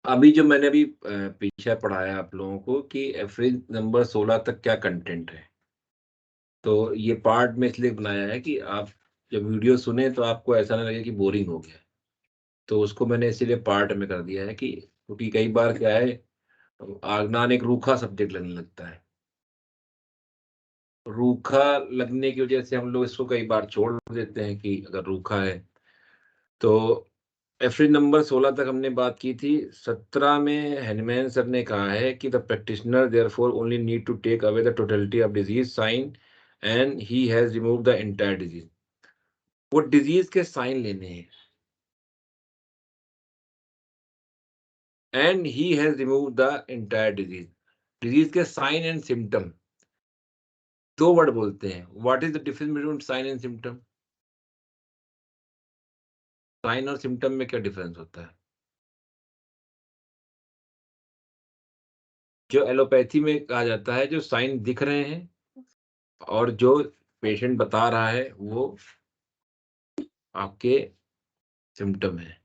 अभी जो मैंने अभी पीछे पढ़ाया आप लोगों को कि एवरेज नंबर 16 तक क्या कंटेंट है। तो ये पार्ट में इसलिए बनाया है कि आप जब वीडियो सुने तो आपको ऐसा ना लगे कि बोरिंग हो गया। तो उसको मैंने इसीलिए पार्ट में कर दिया है कि क्योंकि कई बार क्या है, आगनान एक रूखा सब्जेक्ट लगने लगता है। रूखा लगने की वजह से हम लोग इसको कई बार छोड़ देते हैं कि अगर रूखा है तो एफरी नंबर 16 तक हमने बात की थी। 17 में हैनमैन सर ने कहा है कि the practitioner therefore only need to take away the totality of disease sign and he has remove the entire disease. वो डिजीज के साइन लेने हैं and he has remove the entire disease. Disease के sign and symptom, दो word बोलते हैं। What is the difference between sign and symptom? Sign और symptom में क्या डिफरेंस होता है? जो एलोपैथी में कहा जाता है, जो साइन दिख रहे हैं और जो पेशेंट बता रहा है वो आपके सिम्पटम है।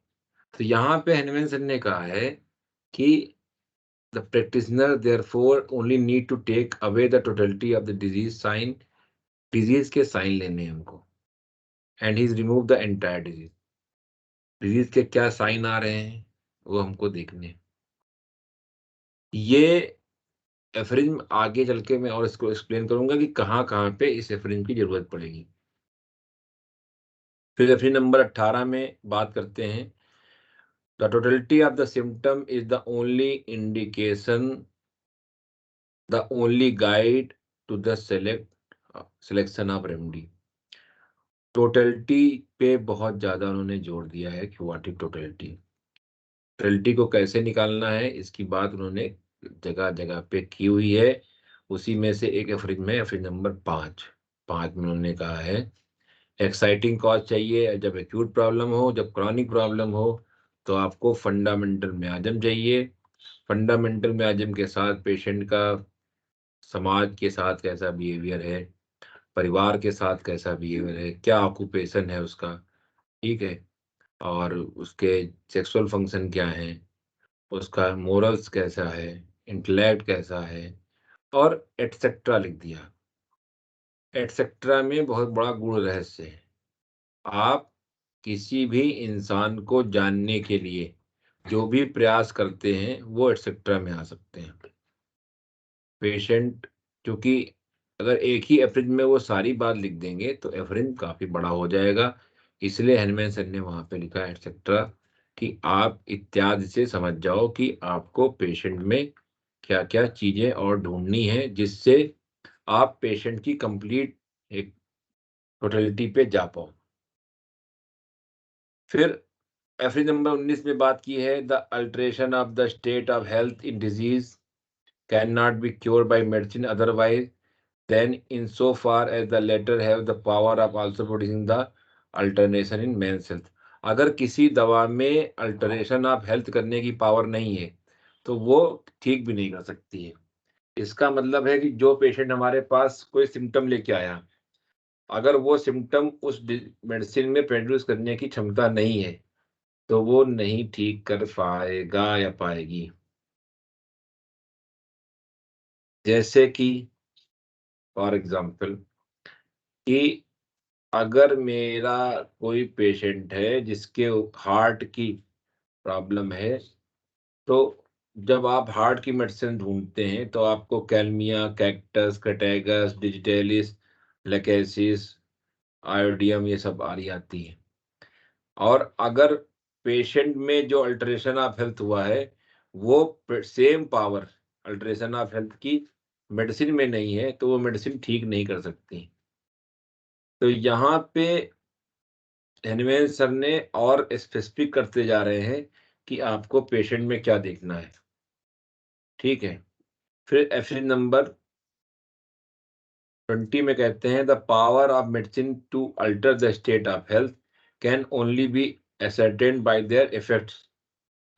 तो यहाँ पे हनुमान ने कहा है कि the practitioner therefore only need to take away the totality of the disease sign. Disease के साइन लेने हैं उनको and he remove the entire disease. Disease के क्या साइन आ रहे हैं वो हमको देखने हैं। ये एफरिज्म आगे चल के मैं और इसको एक्सप्लेन करूंगा कि कहाँ-कहाँ पे इस एफरिज्म की जरूरत पड़ेगी। फिर एफरिज्म नंबर 18 में बात करते हैं। The totality of the symptom is the only indication, the only guide to the selection of remedy. Totality पे बहुत ज्यादा उन्होंने जोर दिया है कि व्हाट इज टोटलिटी। टोटलिटी को कैसे निकालना है इसकी बात उन्होंने जगह जगह पे की हुई है। उसी में से एक एफरिज्म है, एफरिज्म नंबर 5। 5 में उन्होंने कहा है एक्साइटिंग कॉज चाहिए जब एक्यूट प्रॉब्लम हो, जब क्रॉनिक प्रॉब्लम हो तो आपको फंडामेंटल मियाज़म चाहिए। फंडामेंटल मियाज़म के साथ पेशेंट का समाज के साथ कैसा बिहेवियर है, परिवार के साथ कैसा बिहेवियर है, क्या ऑक्यूपेशन है उसका, ठीक है? और उसके सेक्सुअल फंक्शन क्या हैं, उसका मोरल्स कैसा है, इंटेलेक्ट कैसा है और एटसेट्रा लिख दिया। एटसेट्रा में बहुत बड़ा गूढ़ रहस्य है। आप किसी भी इंसान को जानने के लिए जो भी प्रयास करते हैं वो एटसेट्रा में आ सकते हैं। पेशेंट क्योंकि अगर एक ही एवरेज में वो सारी बात लिख देंगे तो एवरेज काफ़ी बड़ा हो जाएगा। इसलिए हैनमैन सर ने वहाँ पे लिखा एटसेट्रा कि आप इत्यादि से समझ जाओ कि आपको पेशेंट में क्या-क्या चीज़ें और ढूँढनी है जिससे आप पेशेंट की कंप्लीट एक टोटलिटी पे जा पाओ। फिर एफरी नंबर 19 में बात की है the alteration of the state of health in disease can not be cure by medicine otherwise than in so far as the latter have the power of also producing the alternation in men's health. अगर किसी दवा में alteration of health करने की power नहीं है तो वो ठीक भी नहीं कर सकती है। इसका मतलब है कि जो पेशेंट हमारे पास कोई सिम्टम लेके आया, अगर वो सिम्टम उस मेडिसिन में प्रोड्यूस करने की क्षमता नहीं है तो वो नहीं ठीक कर पाएगा या पाएगी। जैसे कि फॉर एग्ज़ाम्पल कि अगर मेरा कोई पेशेंट है जिसके हार्ट की प्रॉब्लम है, तो जब आप हार्ट की मेडिसिन ढूँढते हैं तो आपको कैल्मिया, कैक्टस, कैटागस, डिजिटालिस, लेकेसिस, आयोडियम ये सब आ रही आती है। और अगर पेशेंट में जो अल्टरेशन ऑफ हेल्थ हुआ है, वो same power alteration of health की मेडिसिन में नहीं है, तो वो मेडिसिन ठीक नहीं कर सकती। तो यहाँ पे एनिमेल सर ने और स्पेसिफिक करते जा रहे हैं कि आपको पेशेंट में क्या देखना है, ठीक है? फिर एफसी नंबर 20 में कहते हैं the power of medicine to alter the state of health can only be ascertained by their effects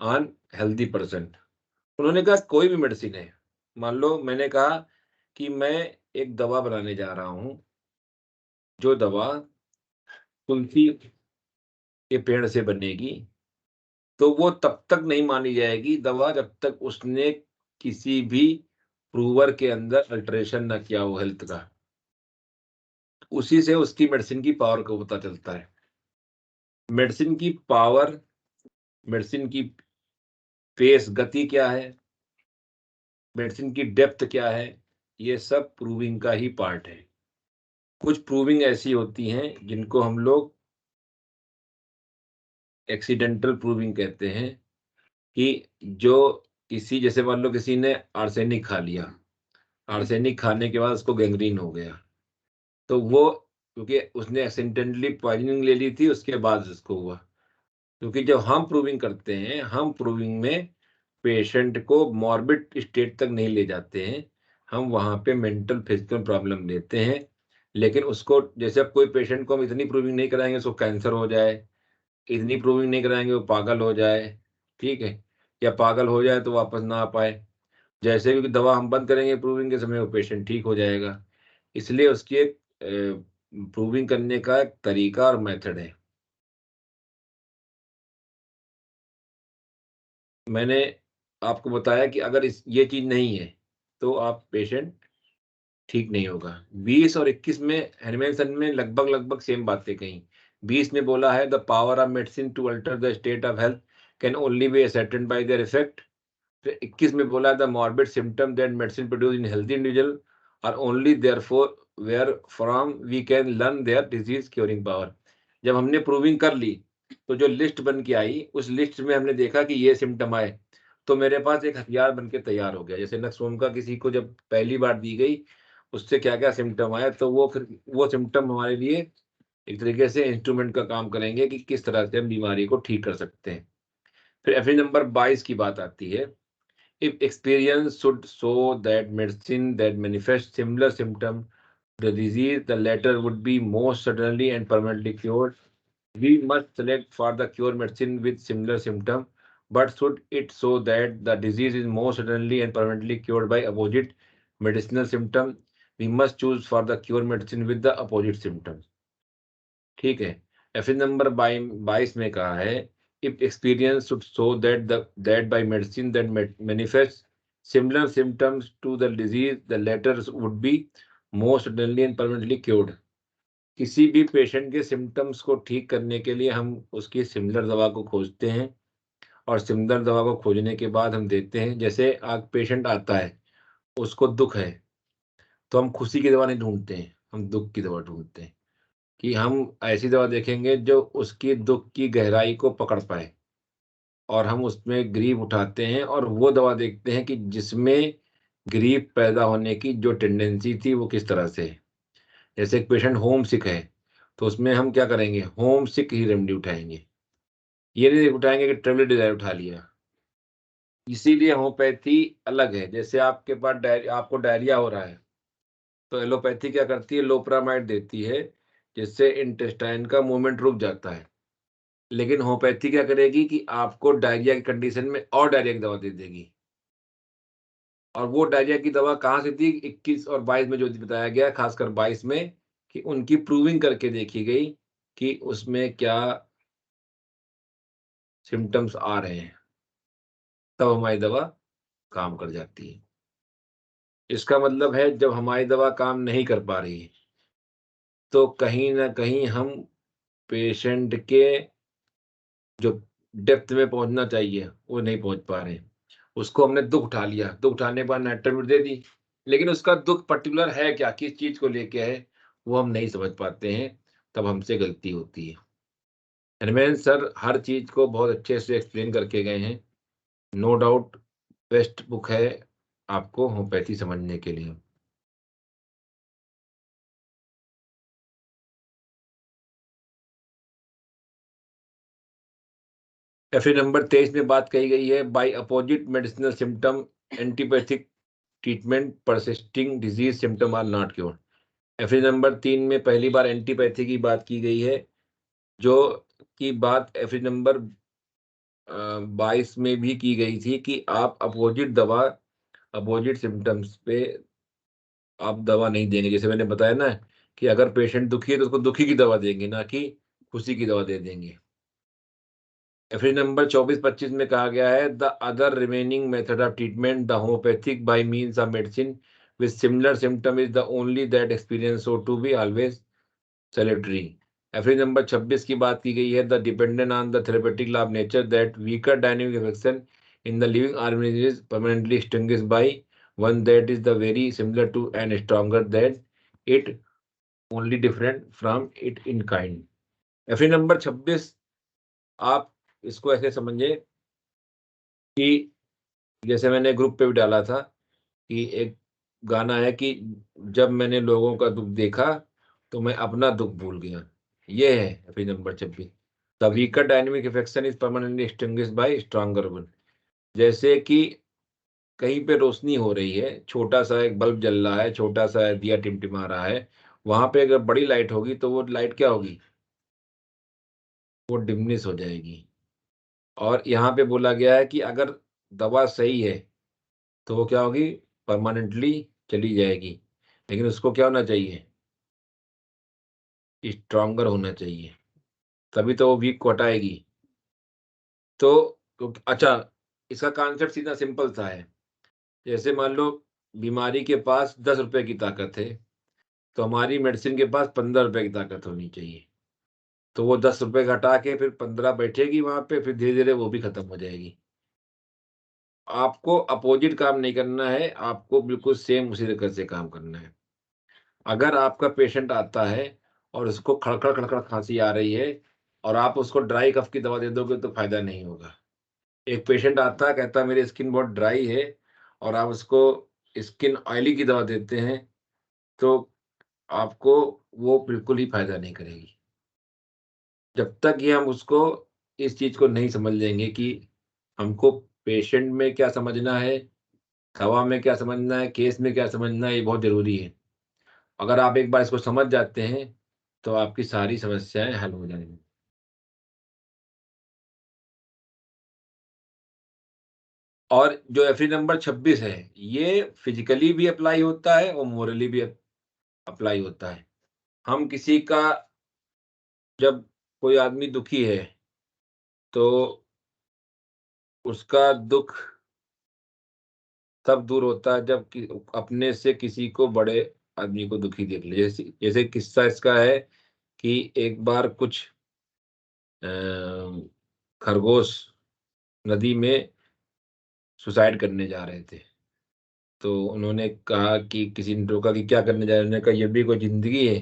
on healthy person. उन्होंने कहा कोई भी मेडिसिन है, मान लो मैंने कहा कि मैं एक दवा बनाने जा रहा हूँ, जो दवा तुलसी के पेड़ से बनेगी तो वो तब तक नहीं मानी जाएगी दवा जब तक उसने किसी भी प्रूवर के अंदर अल्टरेशन ना किया हो हेल्थ का। उसी से उसकी मेडिसिन की पावर को पता चलता है। मेडिसिन की पावर, मेडिसिन की फेस गति क्या है, मेडिसिन की डेप्थ क्या है, ये सब प्रूविंग का ही पार्ट है। कुछ प्रूविंग ऐसी होती हैं जिनको हम लोग एक्सीडेंटल प्रूविंग कहते हैं, कि जो किसी, जैसे मान लो किसी ने आर्सेनिक खा लिया, आर्सेनिक खाने के बाद उसको गैंग्रीन हो गया, तो वो क्योंकि उसने एक्सीडेंटली पॉइजनिंग ले ली थी, उसके बाद उसको हुआ। क्योंकि जब हम प्रूविंग करते हैं, हम प्रूविंग में पेशेंट को मॉर्बिड स्टेट तक नहीं ले जाते हैं, हम वहाँ पे मेंटल फिजिकल प्रॉब्लम लेते हैं। लेकिन उसको, जैसे अब कोई पेशेंट को हम इतनी प्रूविंग नहीं कराएंगे उसको कैंसर हो जाए, इतनी प्रूविंग नहीं कराएंगे वो पागल हो जाए, ठीक है, या पागल हो जाए तो वापस ना आ पाए। जैसे क्योंकि दवा हम बंद करेंगे प्रूविंग के समय, वो पेशेंट ठीक हो जाएगा। इसलिए उसकी एक प्रूविंग करने का एक तरीका और मेथड है। मैंने आपको बताया कि अगर इस ये चीज़ नहीं है, तो आप पेशेंट ठीक नहीं होगा। 20 और 21 में हेनमेनसन में लगभग-लगभग सेम बातें कहीं। 20 में बोला है the power of medicine to alter the state of health can only be ascertained by their effect. फिर 21 में बोला the morbid symptom that medicine produce in healthy individual are only therefore where from we can learn their disease curing power. जब हमने proving कर ली, तो जो list बन के आई, उस लिस्ट में हमने देखा कि ये सिम्पटम आए, तो मेरे पास एक हथियार बन के तैयार हो गया। जैसे नक्सोम किसी को जब पहली बार दी गई, उससे क्या-क्या सिम्पटम आए, तो वो फिर वो सिम्पटम हमारे लिए एक तरीके से इंस्ट्रूमेंट का काम करेंगे कि किस तरह से हम बीमारी को ठीक कर सकते हैं। फिर एफए नंबर 22 की बात आती है। If experience should show that medicine that manifests similar symptom to the disease, the latter would be most certainly and permanently cured. We must select for the cure medicine with similar symptom, but should it show that the disease is most certainly and permanently cured by opposite medicinal symptom, we must choose for the cure medicine with the opposite symptom. ठीक है। FA number 22 में कहा है, if experience should show that by medicine that manifest similar symptoms to the disease, the latter would be most certainly and permanently cured. किसी भी patient के symptoms को ठीक करने के लिए हम उसकी सिमिलर दवा को खोजते हैं, और सिमिलर दवा को खोजने के बाद हम देते हैं। जैसे आज पेशेंट आता है, उसको दुःख है, तो हम खुशी की दवा नहीं ढूँढते हैं, हम दुःख की दवा ढूँढते हैं। कि हम ऐसी दवा देखेंगे जो उसकी दुःख की गहराई को पकड़ पाए, और हम उसमें ग्रीव उठाते हैं और वो दवा देखते हैं कि जिसमें ग्रीव पैदा होने की जो टेंडेंसी थी वो किस तरह से है। जैसे एक पेशेंट होम सिक है, तो उसमें हम क्या करेंगे, होम सिक ही रेमेडी उठाएँगे। ये नहीं उठाएँगे कि ट्रैवलर डिज़ायर उठा लिया। इसीलिए होम्योपैथी अलग है। जैसे आपके पास आपको डायरिया हो रहा है, तो एलोपैथी क्या करती है, लोपेरामाइड देती है, जिससे इंटेस्टाइन का मूवमेंट रुक जाता है। लेकिन होम्योपैथी क्या करेगी कि आपको डायरिया की कंडीशन में और डायरिया की दवा दे देगी। और वो डायरिया की दवा कहाँ से थी, 21 और 22 में जो बताया गया, खासकर 22 में, कि उनकी प्रूविंग करके देखी गई कि उसमें क्या सिम्पटम्स आ रहे हैं, तब हमारी दवा काम कर जाती है। इसका मतलब है जब हमारी दवा काम नहीं कर पा रही है, तो कहीं न कहीं हम पेशेंट के जो डेप्थ में पहुँचना चाहिए, वो नहीं पहुँच पा रहे हैं। उसको हमने दुःख उठा लिया, दुःख उठाने के बाद नाइट्रोमिट दे दी, लेकिन उसका दुःख पर्टिकुलर है क्या, किस चीज़ को लेके है, वो हम नहीं समझ पाते हैं, तब हमसे गलती होती है। हरमैन सर हर चीज़ को बहुत अच्छे से एक्सप्लेन करके गए हैं। नो डाउट बेस्ट बुक है आपको होम्योपैथी समझने के लिए। एफए नंबर 23 में बात कही गई है, by opposite medicinal symptom antipathic treatment persisting disease symptom are not cured. FA number 3 में पहली बार एंटीपैथी की बात की गई है, जो की बात एफए नंबर 22 में भी की गई थी कि आप अपोजिट सिम्पटम्स पे आप दवा नहीं देंगे। जैसे मैंने बताया ना, कि अगर पेशेंट दुखी है तो उसको दुखी की दवा देंगे, ना कि खुशी की दवा दे देंगे। एफरी नंबर 24-25 में कहा गया है the other remaining method of treatment the homeopathic by means of medicine with similar symptom is the only that experience so to be always salutary. एफरी नंबर 26 की बात की गई है the dependent on the therapeutic law of nature that weaker dynamic affection in the living organism is permanently extinguished by one that is the very similar to and stronger than it, only different from it in kind। एफरी number 26 आप इसको ऐसे समझिए कि जैसे मैंने group पे भी डाला था कि एक गाना है कि जब मैंने लोगों का दुख देखा तो मैं अपना दुख भूल गया। ये है एफरी number 26। The weaker dynamic affection is permanently extinguished by stronger one. जैसे कि कहीं पे रोशनी हो रही है, छोटा-सा एक बल्ब जल रहा है, छोटा-सा दिया टिमटिमा रहा है, वहाँ पे अगर बड़ी लाइट होगी तो वो लाइट क्या होगी? वो डिमनिश हो जाएगी। और यहाँ पे बोला गया है कि अगर दवा सही है, तो वो क्या होगी? परमानेंटली चली जाएगी। लेकिन उसको क्या होना चाहिए? स्ट्रॉन्गर होना चाहिए, तभी तो वो वीक को हटाएगी। तो अच्छा, इसका कॉन्सेप्ट सीधा सिंपल सा है। जैसे मान लो बीमारी के पास ₹10 की ताकत है, तो हमारी मेडिसिन के पास ₹15 की ताकत होनी चाहिए। तो वो ₹10 घटा के फिर 15 बैठेगी वहाँ पे, फिर धीरे-धीरे वो भी खत्म हो जाएगी। आपको अपोज़िट काम नहीं करना है, आपको बिल्कुल सेम उसी तरीके से काम करना है। अगर आपका पेशेंट आता है और उसको खड़-खड़ खाँसी आ रही है और आप उसको ड्राई कफ़ की दवा दे दोगे तो फ़ायदा नहीं होगा। एक पेशेंट आता है कहता है मेरी स्किन बहुत ड्राई है और आप उसको स्किन ऑयली की दवा देते हैं, तो आपको वो बिल्कुल ही फ़ायदा नहीं करेगी। जब तक ये हम उसको इस चीज़ को नहीं समझ लेंगे कि हमको पेशेंट में क्या समझना है, दवा में क्या समझना है, केस में क्या समझना है, ये बहुत ज़रूरी है। अगर आप एक बार इसको समझ जाते हैं, तो आपकी सारी समस्याएँ हल हो जाएँगी। और जो एफडी नंबर 26 है, ये फिज़िकली भी अप्लाई होता है और मोरली भी अप्लाई होता है। हम किसी का जब कोई आदमी दुखी है, तो उसका दुःख तब दूर होता है जब कि अपने से किसी को बड़े आदमी को दुखी देख ले। जैसे जैसे किस्सा इसका है कि एक बार कुछ अ, खरगोश नदी में सुसाइड करने जा रहे थे। तो उन्होंने कहा कि किसी ने टोका कि क्या करने जा रहे हो? उन्होंने कहा ये भी कोई ज़िंदगी है?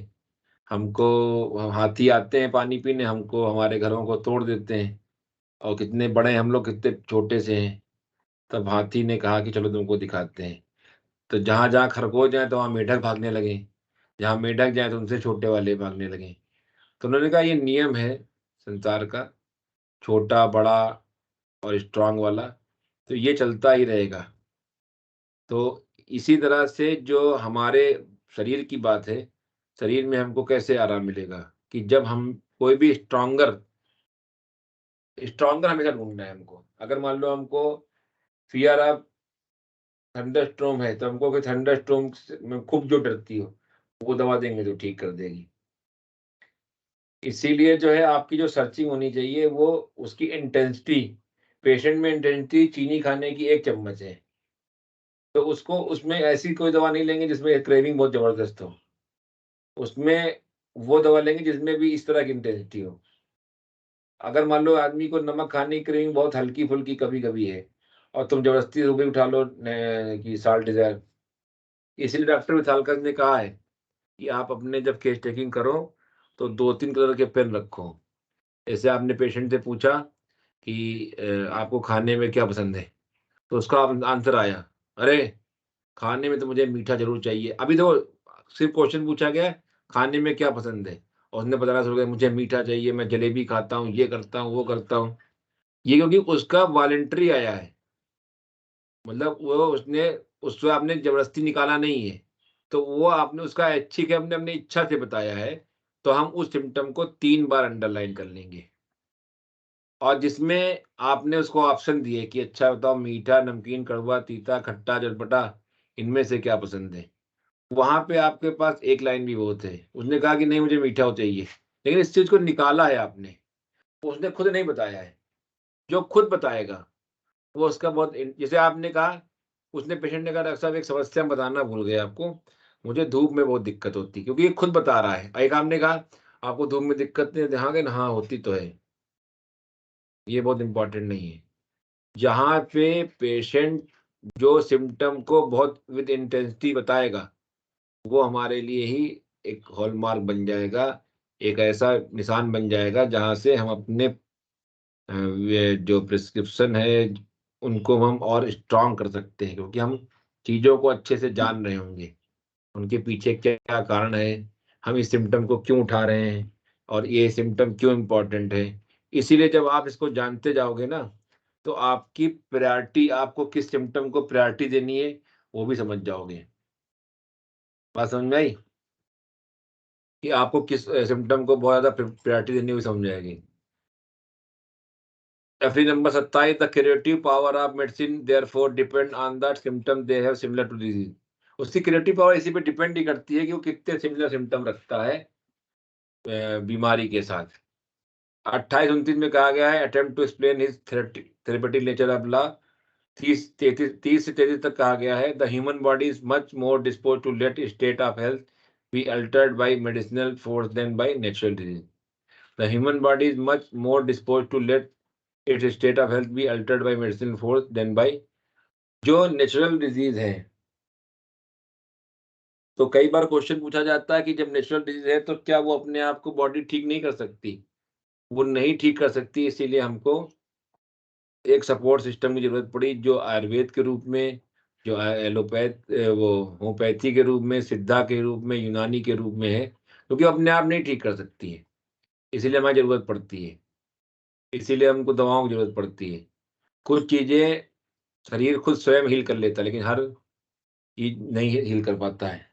हमको हाथी आते हैं पानी पीने, हमको हमारे घरों को तोड़ देते हैं और कितने बड़े हैं हम लोग, कितने छोटे से हैं। तब हाथी ने कहा कि चलो तुमको दिखाते हैं। तो जहाँ-जहाँ खरगोश जाएँ तो वहाँ मेढक भागने लगे। जहाँ मेढक जाएँ तो उनसे छोटे वाले भागने लगे। तो उन्होंने कहा ये नियम है संसार का, छोटा, बड़ा और स्ट्रॉन्ग वाला, तो ये चलता ही रहेगा। तो इसी तरह से जो हमारे शरीर की बात है, शरीर में हमको कैसे आराम मिलेगा कि जब हम कोई भी स्ट्रॉन्गर हमेशा ढूँढना है हमको। अगर मान लो हमको फ़ियर ऑफ थंडरस्टॉर्म है, तो हमको कोई थंडरस्टॉर्म से में खूब जो डरती हो, वो दवा देंगे तो ठीक कर देगी। इसीलिए जो है आपकी जो सर्चिंग होनी चाहिए वो उसकी इंटेंसिटी, पेशेंट में इंटेंसिटी चीनी खाने की 1 चम्मच है, तो उसको उसमें ऐसी कोई दवा नहीं लेंगे जिसमें क्रेविंग बहुत ज़बरदस्त हो। उसमें वो दवा लेंगे जिसमें भी इस तरह की इंटेंसिटी हो। अगर मान लो आदमी को नमक खाने की क्रेविंग बहुत हल्की-फुल्की कभी-कभी है और तुम ज़बरदस्ती वो भी उठा लो न कि साल्ट डिज़ायर, इसीलिए डॉक्टर विथालकर ने कहा है कि आप अपने जब केस टेकिंग करो, तो 2-3 कलर के पेन रखो। जैसे आपने पेशेंट से पूछा कि आपको खाने में क्या पसंद है? तो उसका आंसर आया, "अरे! खाने में तो मुझे मीठा ज़रूर चाहिए।" अभी तो सिर्फ़ क्वेश्चन पूछा गया है, "खाने में क्या पसंद है?" और उसने बताना शुरू किया, "मुझे मीठा चाहिए, मैं जलेबी खाता हूँ, ये करता हूँ, वो करता हूँ।" ये क्योंकि उसका वॉलंटरी आया है, मतलब वो उसने उससे आपने ज़बरदस्ती निकाला नहीं है। तो वो आपने उसका ऐच्छिक है, हमने अपनी इच्छा से बताया है, तो हम उस सिम्पटम को 3 बार अंडरलाइन कर लेंगे। और जिसमें आपने उसको ऑप्शन दिए कि अच्छा बताओ मीठा, नमकीन, कड़वा, तीता, खट्टा, चटपटा इनमें से क्या पसंद है? वहाँ पे आपके पास एक लाइन भी बहुत है। उसने कहा कि नहीं मुझे मीठा चाहिए, लेकिन इस चीज़ को निकाला है आपने, उसने खुद नहीं बताया है। जो खुद बताएगा वो उसका बहुत जैसे आपने कहा, उसने पेशेंट ने कहा डॉक्टर साहब एक समस्या बताना भूल गए आपको, मुझे धूप में बहुत दिक्कत होती है, क्योंकि ये खुद बता रहा है। एक आपने कहा आपको धूप में दिक्कत नहीं हाँ गए हाँ होती तो है, ये बहुत इंपॉर्टेंट नहीं है। जहाँ पे पेशेंट जो सिम्पटम को बहुत विद इंटेंसिटी बताएगा, वो हमारे लिए ही एक हॉलमार्क बन जाएगा, एक ऐसा निशान बन जाएगा जहाँ से हम अपने ये जो प्रिस्क्रिप्शन है उनको हम और स्ट्रॉन्ग कर सकते हैं, क्योंकि हम चीज़ों को अच्छे से जान रहे होंगे, उनके पीछे क्या कारण है, हम इस सिम्पटम को क्यों उठा रहे हैं और ये सिम्पटम क्यों इम्पोर्टेंट है। इसीलिए जब आप इसको जानते जाओगे ना, तो आपकी प्रायोरिटी, आपको किस सिम्पटम को प्रायोरिटी देनी है वो भी समझ जाओगे। बात समझ में आई? कि आपको किस सिम्पटम को बहुत ज़्यादा प्रायोरिटी देनी है, वो समझ आएगी। FD number 27, the creative power of medicine therefore depend on the symptom they have similar to disease. उसकी क्रिएटिव पावर इसी पे डिपेंड ही करती है कि वो कितने सिमिलर सिम्पटम रखता है बीमारी के साथ। 28-29 में कहा गया है attempt to explain his therapeutic nature of law. 30 से 33 तक कहा गया है the human body is much more dispose to let state of health be altered by medicinal force than by natural disease. The human body is much more dispose to let its state of health be altered by medicinal force than by जो natural disease है। तो कई बार question पूछा जाता है कि जब natural disease है तो क्या वो अपने आप को बॉडी ठीक नहीं कर सकती? वो नहीं ठीक कर सकती, इसीलिए हमको एक सपोर्ट सिस्टम की ज़रूरत पड़ी, जो आयुर्वेद के रूप में, जो वो होम्योपैथी के रूप में, सिद्धा के रूप में, यूनानी के रूप में है, क्योंकि अपने आप नहीं ठीक कर सकती है, इसीलिए हमारी ज़रूरत पड़ती है, इसीलिए हमको दवाओं की ज़रूरत पड़ती है। कुछ चीज़ें शरीर खुद स्वयं हील कर लेता है, लेकिन हर चीज़ नहीं हील कर पाता है।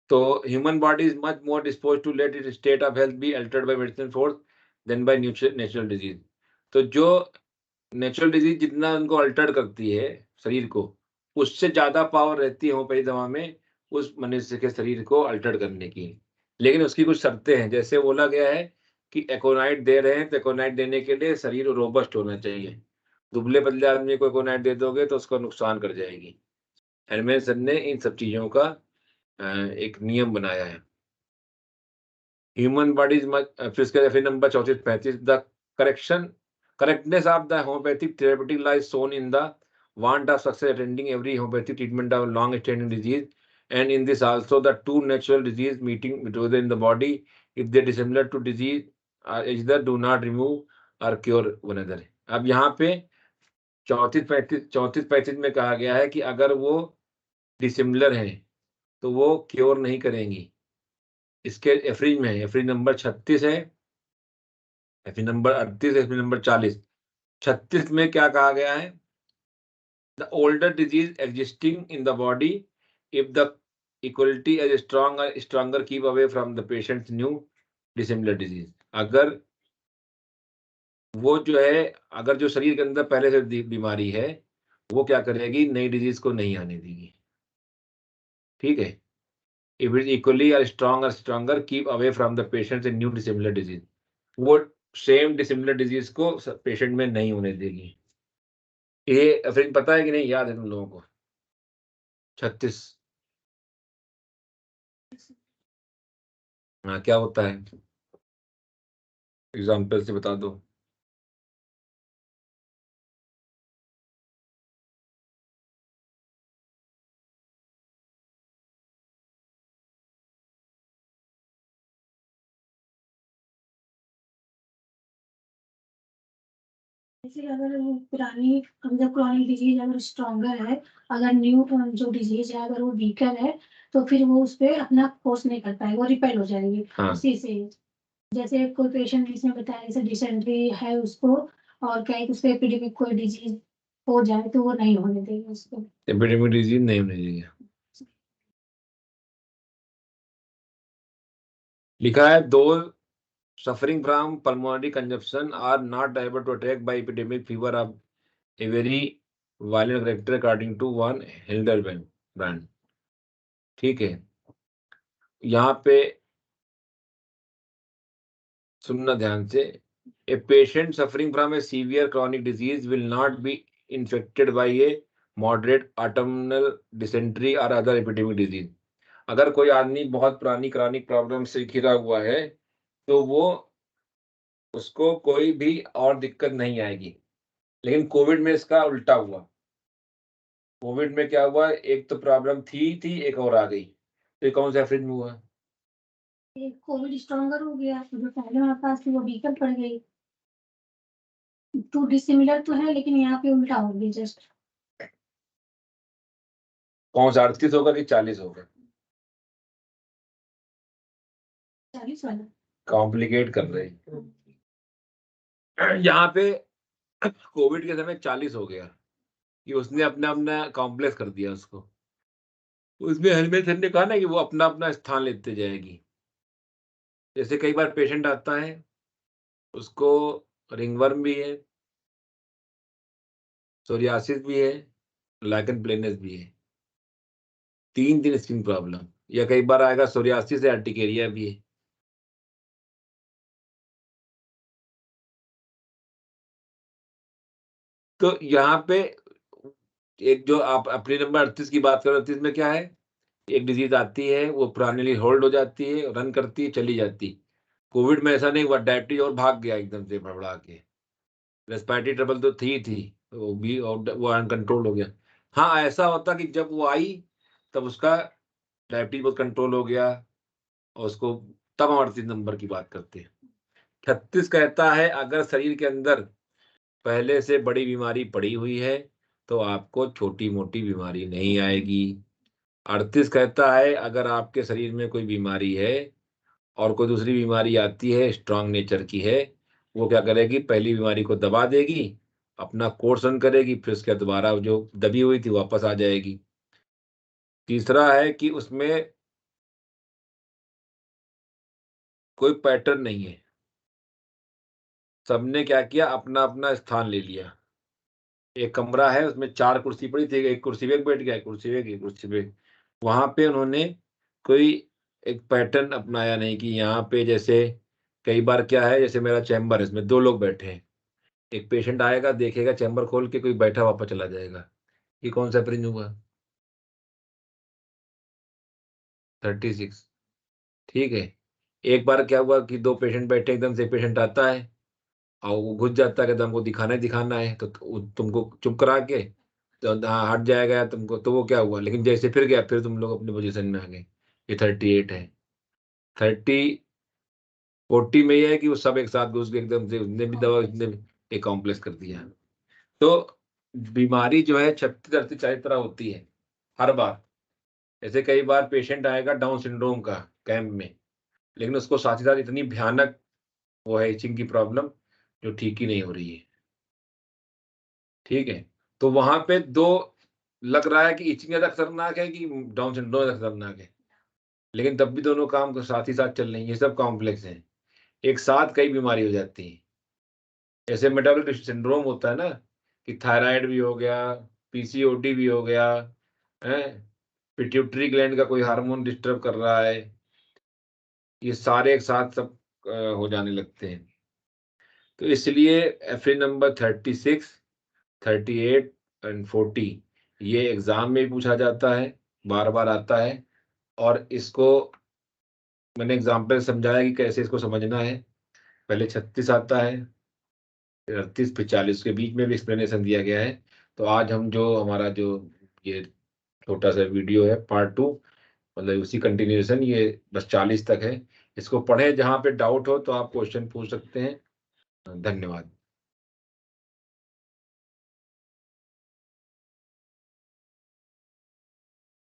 तो human body is much more dispose to let it state of health be altered by medicine force than by natural disease. तो जो नेचुरल डिजीज जितना उनको अल्टर करती है शरीर को, उससे ज़्यादा पावर रहती है होम्योपैथी दवा में उस मनुष्य के शरीर को अल्टर करने की। लेकिन उसकी कुछ शर्तें हैं, जैसे बोला गया है कि एकोनाइट दे रहे हैं, तो एकोनाइट देने के लिए शरीर रोबस्ट होना चाहिए। दुबले-पतले आदमी को एकोनाइट दे दोगे तो उसको नुकसान कर जाएगी। हेरमेन ने इन सब चीज़ों का एक नियम बनाया है। ह्यूमन बॉडी इज मच फिर इसके फिर number 34-35 the correction correctness of the homeopathic therapeutic lies soon in the want of success attending every homeopathic treatment of long standing disease, and in this also the two natural disease meeting within the body if they dissimilar to disease either do not remove or cure one another। अब यहाँ पे 34-35 में कहा गया है कि अगर वो डिसिमिलर हैं तो वो क्योर नहीं करेंगी। इसके एफरीज में है, एफरीज नंबर 36 है, एफरीज नंबर 38, एफरीज नंबर 40। 36 में क्या कहा गया है? The older disease existing in the body if the equality as stronger keep away from the patients new dissimilar disease. अगर वो जो है, अगर जो शरीर के अंदर पहले से बीमारी है, वो क्या करेगी? नई डिजीज को नहीं आने देगी। ठीक है? If it equally are stronger keep away from the patients in new dissimilar disease. वो सेम डिसिमिलर डिजीज को पेशेंट में नहीं होने देगी। ये फिर पता है कि नहीं, याद है तुम लोगों को? 36। हाँ, क्या होता है? एग्जाम्पल से बता दो। जैसे अगर वो पुरानी मतलब क्रॉनिक डिजीज अगर स्ट्रॉन्गर है, अगर न्यू जो डिजीज है अगर वो वीकर है, तो फिर वो उस पे अपना फोर्स नहीं कर पाएगा, वो रिपेल हो जाएगी। हाँ। उसी से जैसे कोई पेशेंट इसमें बताया जैसे डिसेंट्री है उसको, और कहीं उस पे एपिडेमिक कोई डिजीज हो जाए तो वो नहीं होने देगी उसको। एपिडेमिक डिजीज नहीं होने देगी। लिखा है दो suffering from pulmonary congestion are not able to attack by epidemic fever of a very violent character according to one Hildebrand. ठीक है, यहाँ पे सुनना ध्यान से। A patient suffering from a severe chronic disease will not be infected by a moderate autumnal dysentery और other epidemic disease. अगर कोई आदमी बहुत पुरानी क्रॉनिक प्रॉब्लम से घिरा हुआ है तो वो उसको कोई भी और दिक्कत नहीं आएगी। लेकिन कोविड में इसका उल्टा हुआ। कोविड में क्या हुआ, एक तो प्रॉब्लम थी एक और आ गई। तो ये कौन सा एवरेज में हुआ? कोविड स्ट्रॉन्गर हो गया, जो पहले हमारे पास थी वो वीकर पड़ गई। टू डिसिमिलर तो है लेकिन यहाँ पे उल्टा हो गया जस्ट। कौन सा 38 होगा कि 40 होगा? 40 वाला कॉम्प्लिकेट कर रहे हैं। यहाँ पे कोविड के समय 40 हो गया कि उसने अपना अपना कॉम्प्लेक्स कर दिया उसको। उसमें हेलमेट सर ने कहा ना कि वो अपना अपना स्थान लेते जाएगी। जैसे कई बार पेशेंट आता है, उसको रिंगवर्म भी है, सोरियासिस भी है, लाइकन प्लेनस भी है, 3 स्किन प्रॉब्लम। या कई बार आएगा सोरियासिस है, अर्टिकेरिया भी है। तो यहाँ पे एक जो आप अपनी नंबर 38 की बात करो, 38 में क्या है, एक डिजीज आती है, वो पुरानी होल्ड हो जाती है, रन करती है, चली जाती। कोविड में ऐसा नहीं हुआ, डायबिटीज और भाग गया एकदम से भड़बड़ा के। रेस्पिरेटरी ट्रबल तो थी, वो भी, और वो अनकंट्रोल हो गया। हाँ, ऐसा होता कि जब वो आई तब उसका डायबिटीज बहुत कंट्रोल हो गया और उसको, तब हम 38 नंबर की बात करते हैं। 36 कहता है अगर शरीर के अंदर पहले से बड़ी बीमारी पड़ी हुई है तो आपको छोटी मोटी बीमारी नहीं आएगी। 38 कहता है अगर आपके शरीर में कोई बीमारी है और कोई दूसरी बीमारी आती है, स्ट्रांग नेचर की है, वो क्या करेगी, पहली बीमारी को दबा देगी, अपना कोर्स रन करेगी, फिर उसके दोबारा जो दबी हुई थी वापस आ जाएगी। तीसरा है कि उसमें कोई पैटर्न नहीं है, सबने क्या किया, अपना अपना स्थान ले लिया। एक कमरा है, उसमें 4 कुर्सी पड़ी थी, एक कुर्सी पे एक बैठ गया, एक कुर्सी पे एक कुर्सी पे। वहां पे उन्होंने कोई एक पैटर्न अपनाया नहीं कि यहाँ पे जैसे कई बार क्या है, जैसे मेरा चैम्बर है, इसमें 2 लोग बैठे हैं, एक पेशेंट आएगा, देखेगा चैम्बर खोल के, कोई बैठा वापस चला जाएगा। ये कौन सा फ्रिंज हुआ? 36। ठीक है, एक बार क्या हुआ कि 2 पेशेंट बैठे, एकदम से पेशेंट आता है और वो घुस जाता है, कहता हमको दिखाना ही दिखाना है, तो तुमको चुप करा के तो हाँ हट जाएगा तुमको, तो वो क्या हुआ, लेकिन जैसे फिर गया, फिर तुम लोग अपनी पोजीशन में आ गए। ये 38 है। 40 में ये है कि वो सब एक साथ घुस गए एकदम से, उसने भी दवा, उसने भी एक कॉम्प्लेक्स कर दिया। तो बीमारी जो है 36-38-40 तरह होती है हर बार। ऐसे कई बार पेशेंट आएगा डाउन सिंड्रोम का कैंप में, लेकिन उसको साथ ही साथ इतनी भयानक वो है इचिंग की प्रॉब्लम जो ठीक ही नहीं हो रही है। ठीक है, तो वहां पे 2 लग रहा है कि इचिंग ज्यादा खतरनाक है कि डाउन सिंड्रोम ज्यादा खतरनाक है, लेकिन तब भी दोनों काम को साथ ही साथ चल रही है। ये सब कॉम्प्लेक्स हैं, एक साथ कई बीमारी हो जाती है। जैसे मेटाबॉलिक सिंड्रोम होता है ना, कि थायराइड भी हो गया, पीसीओडी भी हो गया है, पिट्यूटरी ग्लैंड का कोई हार्मोन डिस्टर्ब कर रहा है, ये सारे एक साथ सब हो जाने लगते हैं। तो इसलिए एफए नंबर 36, 38 एंड 40 ये एग्जाम में भी पूछा जाता है, बार बार आता है। और इसको मैंने एग्जाम्पल समझाया कि कैसे इसको समझना है। पहले 36 आता है, 38 फिर 40 के बीच में भी एक्सप्लेनेशन दिया गया है। तो आज हम जो हमारा जो ये छोटा सा वीडियो है पार्ट 2, मतलब उसी कंटिन्यूएशन, ये बस 40 तक है। इसको पढ़ें, जहाँ पे डाउट हो तो आप क्वेश्चन पूछ सकते हैं। धन्यवाद।